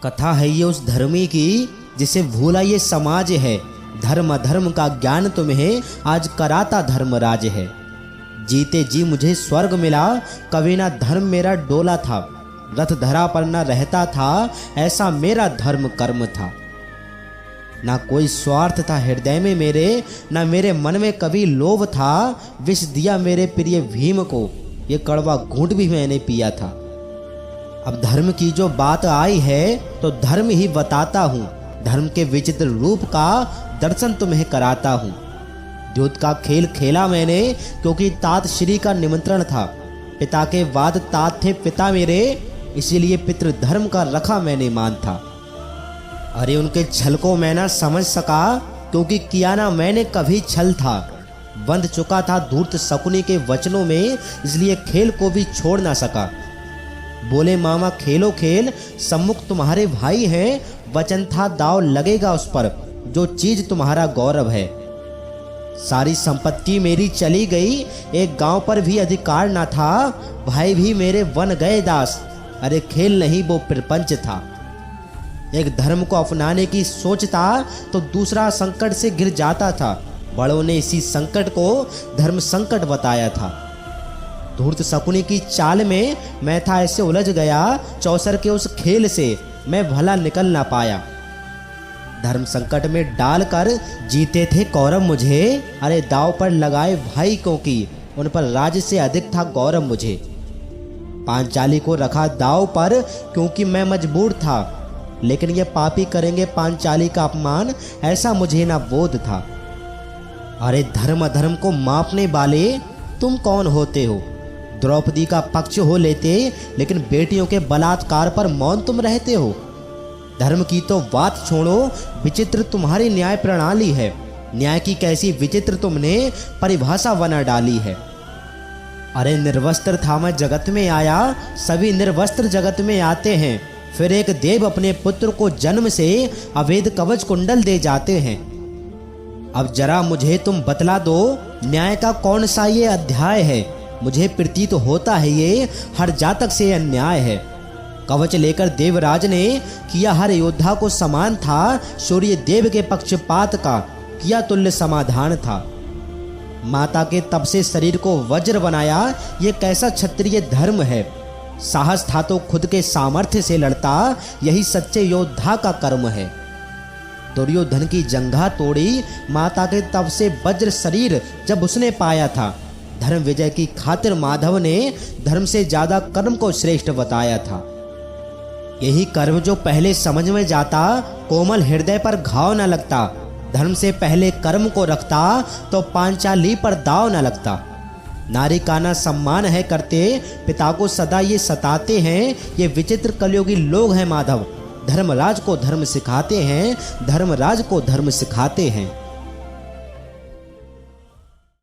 कथा है ये उस धर्मी की जिसे भूला ये समाज है। धर्म अधर्म का ज्ञान तुम्हें आज कराता धर्मराज है। जीते जी मुझे स्वर्ग मिला, कभी ना धर्म मेरा डोला था। रथ धरा पर न रहता था, ऐसा मेरा धर्म कर्म था। ना कोई स्वार्थ था हृदय में मेरे, ना मेरे मन में कभी लोभ था। विष दिया मेरे प्रिय भीम को, ये कड़वा घूंट भी मैंने पिया था। अब धर्म की जो बात आई है तो धर्म ही बताता हूँ। धर्म के विचित्र रूप का दर्शन तुम्हें कराता हूँ। द्योत का खेल खेला मैंने क्योंकि तात श्री का निमंत्रण था। पिता के बाद तात थे पिता मेरे, इसीलिए पितृ धर्म का रखा मैंने मान था। अरे उनके छल को मैं ना समझ सका क्योंकि किया ना मैंने कभी छल था। बंध चुका था धूर्त शकुनी के वचनों में, इसलिए खेल को भी छोड़ ना सका। बोले मामा खेलो खेल, सम्मुख तुम्हारे भाई हैं। वचन था दाव लगेगा उस पर, जो चीज तुम्हारा गौरव है। सारी संपत्ति मेरी चली गई, एक गांव पर भी अधिकार ना था। भाई भी मेरे बन गए दास, अरे खेल नहीं वो प्रपंच था। एक धर्म को अपनाने की सोचता तो दूसरा संकट से गिर जाता था। बड़ों ने इसी संकट को धर्म संकट बताया था। धूर्त शकुनी की चाल में मैं था ऐसे उलझ गया, चौसर के उस खेल से मैं भला निकल ना पाया। धर्म संकट में डालकर जीते थे कौरव मुझे, अरे दाव पर लगाए भाई क्योंकि उन पर राज्य से अधिक था गौरव मुझे। पांचाली को रखा दाव पर क्योंकि मैं मजबूर था, लेकिन ये पापी करेंगे पांचाली का अपमान, ऐसा मुझे ना बोध था। अरे धर्म अधर्म को मापने वाले तुम कौन होते हो? द्रौपदी का पक्ष हो लेते, लेकिन बेटियों के बलात्कार पर मौन तुम रहते हो। धर्म की तो बात छोड़ो, विचित्र तुम्हारी न्याय प्रणाली है। न्याय की कैसी विचित्र तुमने परिभाषा बना डाली है। अरे निर्वस्त्र था मैं जगत में आया, सभी निर्वस्त्र जगत में आते हैं। फिर एक देव अपने पुत्र को जन्म से अवैध कवच कुंडल दे जाते हैं। अब जरा मुझे तुम बतला दो, न्याय का कौन सा ये अध्याय है? मुझे प्रतीत होता है ये हर जातक से अन्याय है। कवच लेकर देवराज ने किया हर योद्धा को समान था। सूर्य देव के पक्षपात का किया तुल्य समाधान था। माता के तप से शरीर को वज्र बनाया, ये कैसा क्षत्रिय धर्म है। साहस था तो खुद के सामर्थ्य से लड़ता, यही सच्चे योद्धा का कर्म है। दुर्योधन की जंघा तोड़ी, माता के तप से वज्र शरीर जब उसने पाया था। धर्म विजय की खातिर माधव ने धर्म से ज्यादा कर्म को श्रेष्ठ बताया था। यही कर्म जो पहले समझ में जाता, कोमल हृदय पर घाव न लगता। धर्म से पहले कर्म को रखता तो पांचाली पर दाव न लगता। नारी का ना सम्मान है करते, पिता को सदा ये सताते हैं। ये विचित्र कलयुगी लोग हैं माधव, धर्मराज को धर्म सिखाते हैं, धर्मराज को धर्म सिखाते हैं।